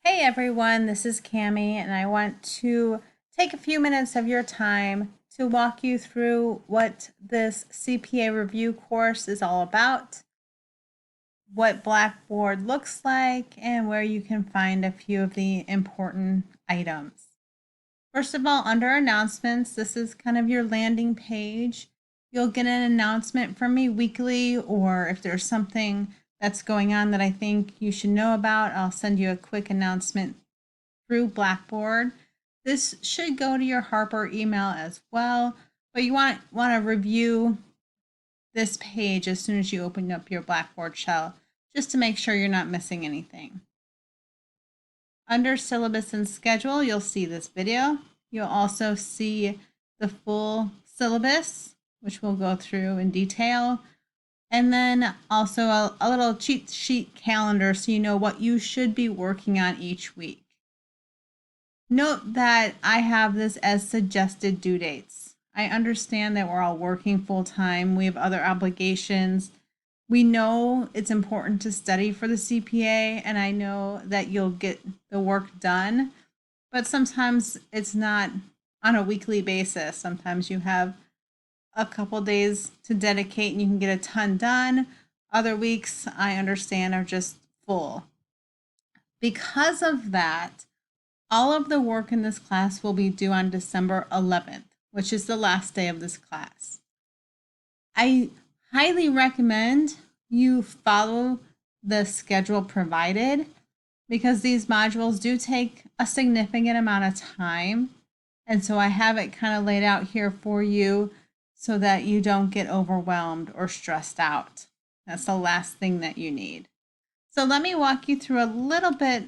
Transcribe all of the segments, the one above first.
Hey everyone, this is Cami, and I want to take a few minutes of your time to walk you through what this CPA review course is all about, what Blackboard looks like, and where you can find a few of the important items. First of all, under announcements, this is kind of your landing page. You'll get an announcement from me weekly, or if there's something that's going on that I think you should know about, I'll send you a quick announcement through Blackboard. This should go to your Harper email as well, but you want to review this page as soon as you open up your Blackboard shell, just to make sure you're not missing anything. Under syllabus and schedule, you'll see this video. You'll also see the full syllabus, which we'll go through in detail. And then also a little cheat sheet calendar so you know what you should be working on each week. Note that I have this as suggested due dates. I understand that we're all working full time. We have other obligations. We know it's important to study for the CPA, and I know that you'll get the work done, but sometimes it's not on a weekly basis. Sometimes you have a couple days to dedicate and you can get a ton done. Other weeks, I understand, are just full. Because of that, all of the work in this class will be due on December 11th, which is the last day of this class. I highly recommend you follow the schedule provided because these modules do take a significant amount of time. And so I have it kind of laid out here for you so that you don't get overwhelmed or stressed out. That's the last thing that you need. So let me walk you through a little bit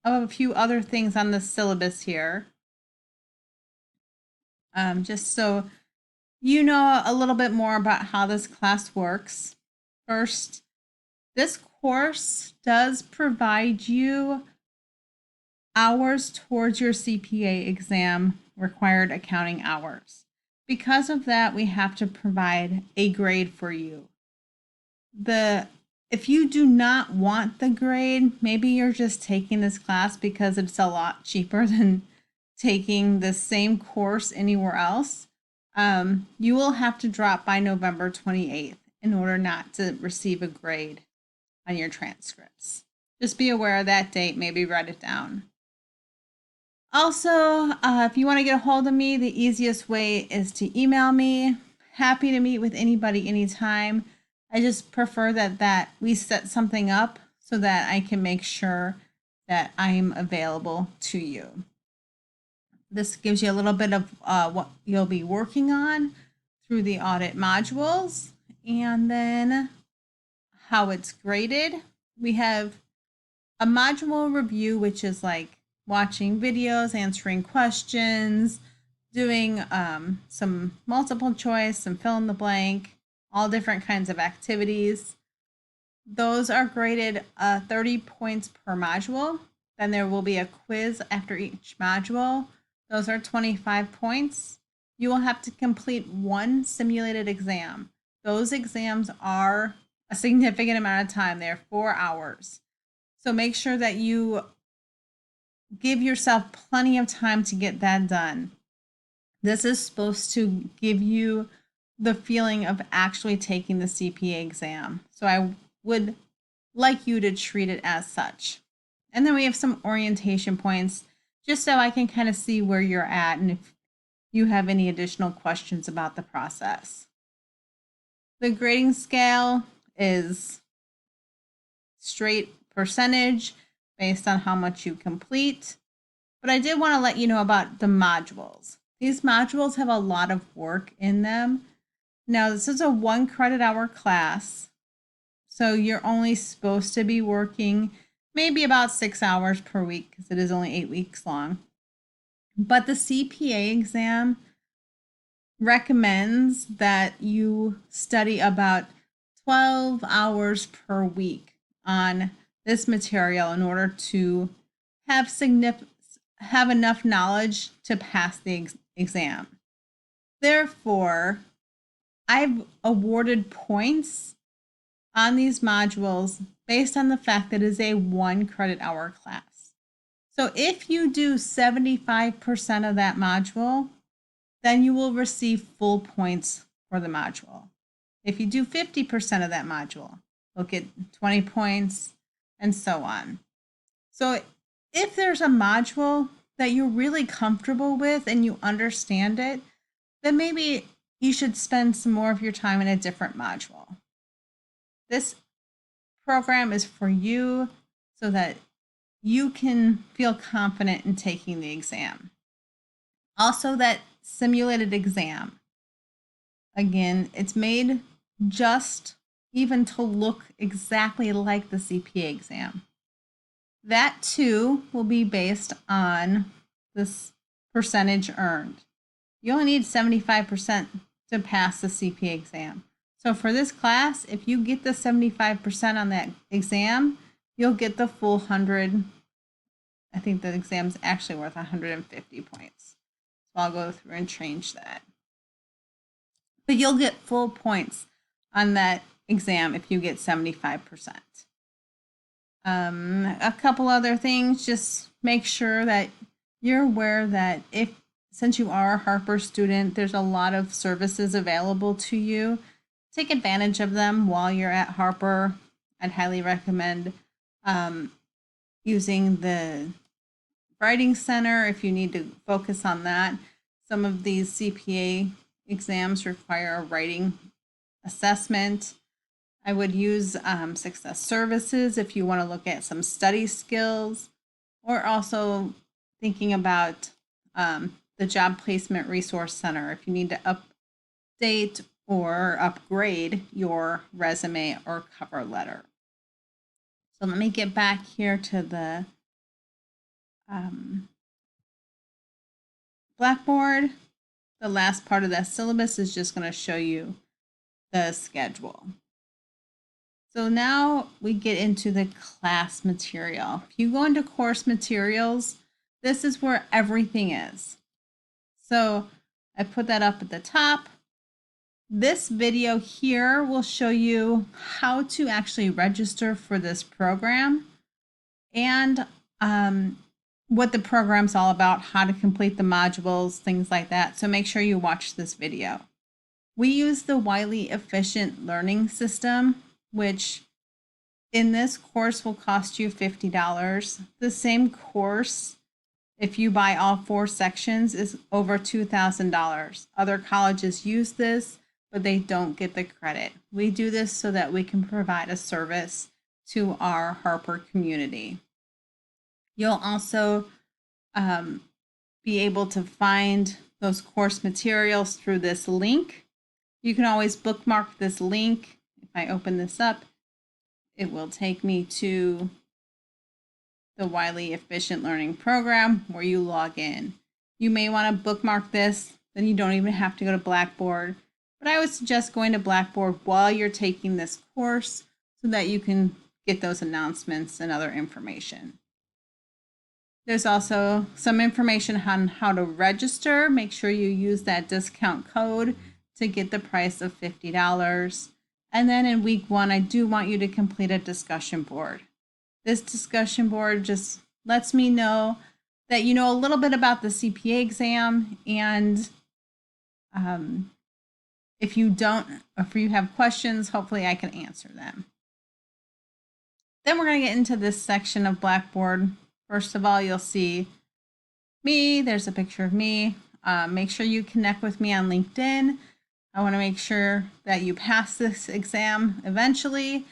of a few other things on the syllabus here. Just so you know a little bit more about how this class works. First, this course does provide you hours towards your CPA exam required accounting hours. Because of that, we have to provide a grade for you. If you do not want the grade, maybe you're just taking this class because it's a lot cheaper than taking the same course anywhere else. You will have to drop by November 28th in order not to receive a grade on your transcripts. Just be aware of that date, maybe write it down. Also, if you want to get a hold of me, the easiest way is to email me. Happy to meet with anybody anytime. I just prefer that we set something up so that I can make sure that I'm available to you. This gives you a little bit of what you'll be working on through the audit modules, and then how it's graded. We have a module review, which is like watching videos, answering questions, doing some multiple choice, some fill in the blank, all different kinds of activities. Those are graded 30 points per module. Then there will be a quiz after each module. Those are 25 points. You will have to complete one simulated exam. Those exams are a significant amount of time. They're 4 hours. So make sure that you give yourself plenty of time to get that done. This is supposed to give you the feeling of actually taking the CPA exam. So I would like you to treat it as such. And then we have some orientation points just so I can kind of see where you're at and if you have any additional questions about the process. The grading scale is straight percentage based on how much you complete. But I did want to let you know about the modules. These modules have a lot of work in them. Now, this is a 1 credit hour class, so you're only supposed to be working maybe about 6 hours per week because it is only 8 weeks long. But the CPA exam recommends that you study about 12 hours per week on this material in order to have enough knowledge to pass the exam. Therefore, I've awarded points on these modules based on the fact that it is a 1 credit hour class. So if you do 75% of that module, then you will receive full points for the module. If you do 50% of that module, you'll get 20 points and so on. So if there's a module that you're really comfortable with and you understand it, then maybe you should spend some more of your time in a different module. This program is for you so that you can feel confident in taking the exam. Also, that simulated exam. Again, it's made just even to look exactly like the CPA exam. That too will be based on this percentage earned. You only need 75% to pass the CPA exam. So for this class, if you get the 75% on that exam, you'll get the full 100. I think the exam's actually worth 150 points. So I'll go through and change that. But you'll get full points on that exam if you get 75%. A couple other things, just make sure that you're aware that since you are a Harper student, there's a lot of services available to you. Take advantage of them while you're at Harper. I'd highly recommend using the Writing Center if you need to focus on that. Some of these CPA exams require a writing assessment. I would use Success Services if you want to look at some study skills, or also thinking about the Job Placement Resource Center if you need to update or upgrade your resume or cover letter. So let me get back here to the Blackboard. The last part of that syllabus is just going to show you the schedule. So now we get into the class material. If you go into course materials, this is where everything is. So I put that up at the top. This video here will show you how to actually register for this program and what the program's all about, how to complete the modules, things like that. So make sure you watch this video. We use the Wiley Efficient Learning System, which in this course will cost you $50. The same course, if you buy all 4 sections, is over $2,000. Other colleges use this, but they don't get the credit. We do this so that we can provide a service to our Harper community. You'll also be able to find those course materials through this link. You can always bookmark this link. If I open this up, it will take me to the Wiley Efficient Learning Program where you log in. You may want to bookmark this, then you don't even have to go to Blackboard. But I would suggest going to Blackboard while you're taking this course so that you can get those announcements and other information. There's also some information on how to register. Make sure you use that discount code to get the price of $50. And then in week 1, I do want you to complete a discussion board. This discussion board just lets me know that you know a little bit about the CPA exam, and if you don't, or if you have questions, hopefully I can answer them. Then we're going to get into this section of Blackboard. First of all, you'll see me. There's a picture of me. Make sure you connect with me on LinkedIn. I want to make sure that you pass this exam eventually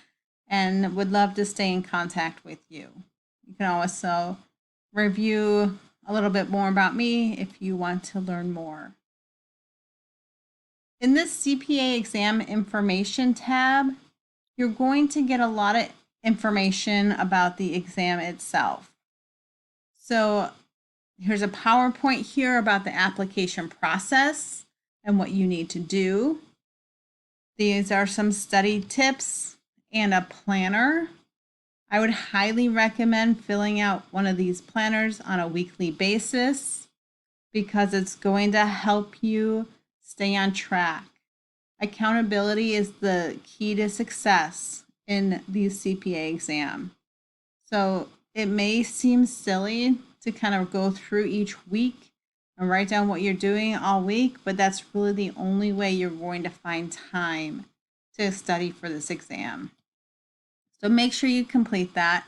and would love to stay in contact with you. You can also review a little bit more about me if you want to learn more. In this CPA exam information tab, you're going to get a lot of information about the exam itself. So here's a PowerPoint here about the application process and what you need to do. These are some study tips and a planner. I would highly recommend filling out one of these planners on a weekly basis because it's going to help you stay on track. Accountability is the key to success in the CPA exam. So it may seem silly to kind of go through each week and write down what you're doing all week, but that's really the only way you're going to find time to study for this exam. So make sure you complete that.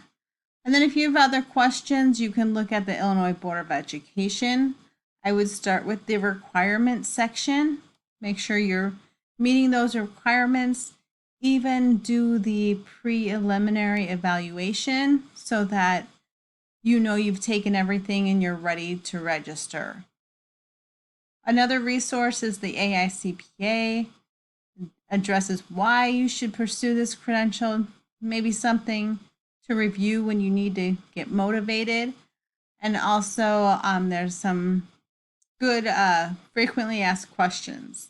And then if you have other questions, you can look at the Illinois Board of Education. I would start with the requirements section. Make sure you're meeting those requirements. Even do the preliminary evaluation so that you know you've taken everything and you're ready to register. Another resource is the AICPA. Addresses why you should pursue this credential, maybe something to review when you need to get motivated. And also there's some good frequently asked questions.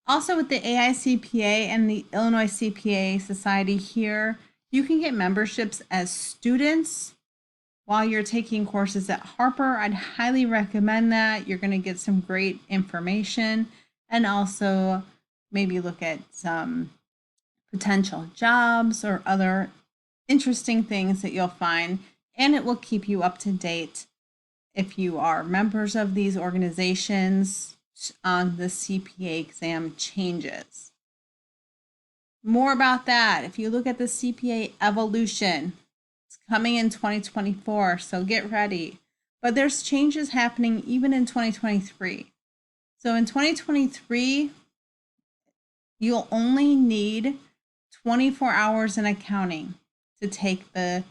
Also with the AICPA and the Illinois CPA Society here, you can get memberships as students while you're taking courses at Harper. I'd highly recommend that. You're going to get some great information and also maybe look at some potential jobs or other interesting things that you'll find, and it will keep you up to date if you are members of these organizations on the CPA exam changes. More about that, if you look at the CPA evolution, it's coming in 2024, so get ready. But there's changes happening even in 2023. So in 2023, you'll only need 24 hours in accounting to take the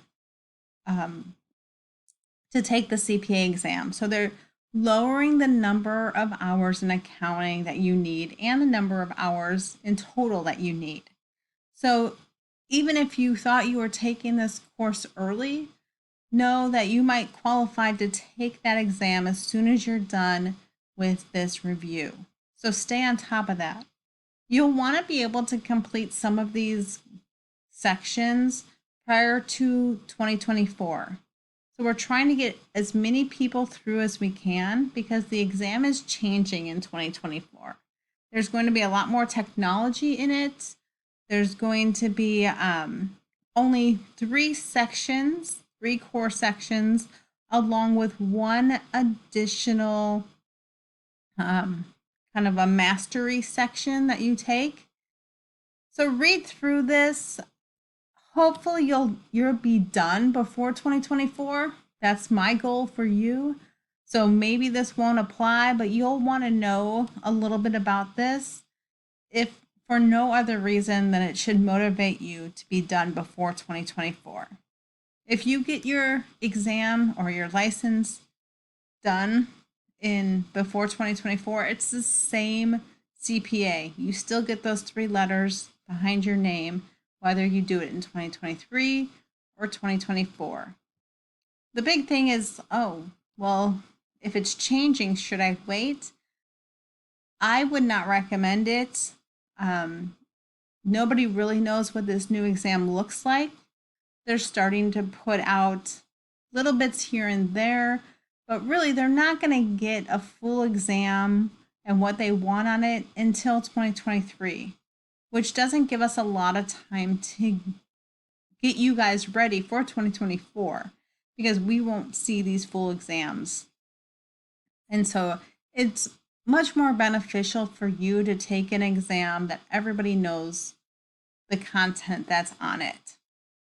CPA exam. So they're lowering the number of hours in accounting that you need and the number of hours in total that you need. So even if you thought you were taking this course early, know that you might qualify to take that exam as soon as you're done with this review. So stay on top of that. You'll want to be able to complete some of these sections prior to 2024. So we're trying to get as many people through as we can because the exam is changing in 2024. There's going to be a lot more technology in it. There's going to be only 3 sections, 3 core sections, along with one additional kind of a mastery section that you take. So read through this. Hopefully you'll be done before 2024. That's my goal for you. So maybe this won't apply, but you'll want to know a little bit about this, if for no other reason than it should motivate you to be done before 2024. If you get your exam or your license done before 2024, it's the same CPA. You still get those 3 letters behind your name, whether you do it in 2023 or 2024. The big thing is, if it's changing, should I wait? I would not recommend it. Nobody really knows what this new exam looks like. They're starting to put out little bits here and there, but really they're not going to get a full exam and what they want on it until 2023, which doesn't give us a lot of time to get you guys ready for 2024 because we won't see these full exams. And so it's much more beneficial for you to take an exam that everybody knows the content that's on it.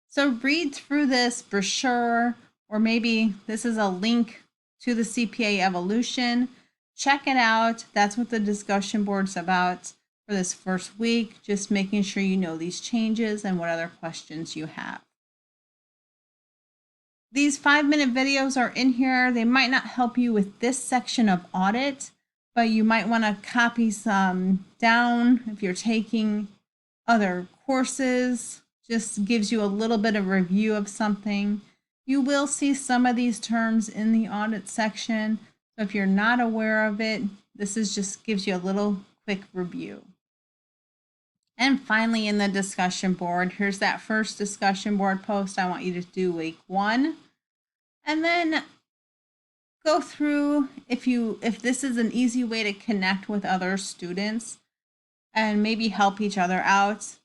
So read through this brochure, or maybe this is a link to the CPA Evolution. Check it out. That's what the discussion board's about for this first week, just making sure you know these changes and what other questions you have. These 5-minute videos are in here. They might not help you with this section of audit, but you might want to copy some down if you're taking other courses. Just gives you a little bit of review of something. You will see some of these terms in the audit section. So if you're not aware of it, this is just gives you a little quick review. And finally, in the discussion board, here's that first discussion board post I want you to do week 1. And then go through if this is an easy way to connect with other students and maybe help each other out.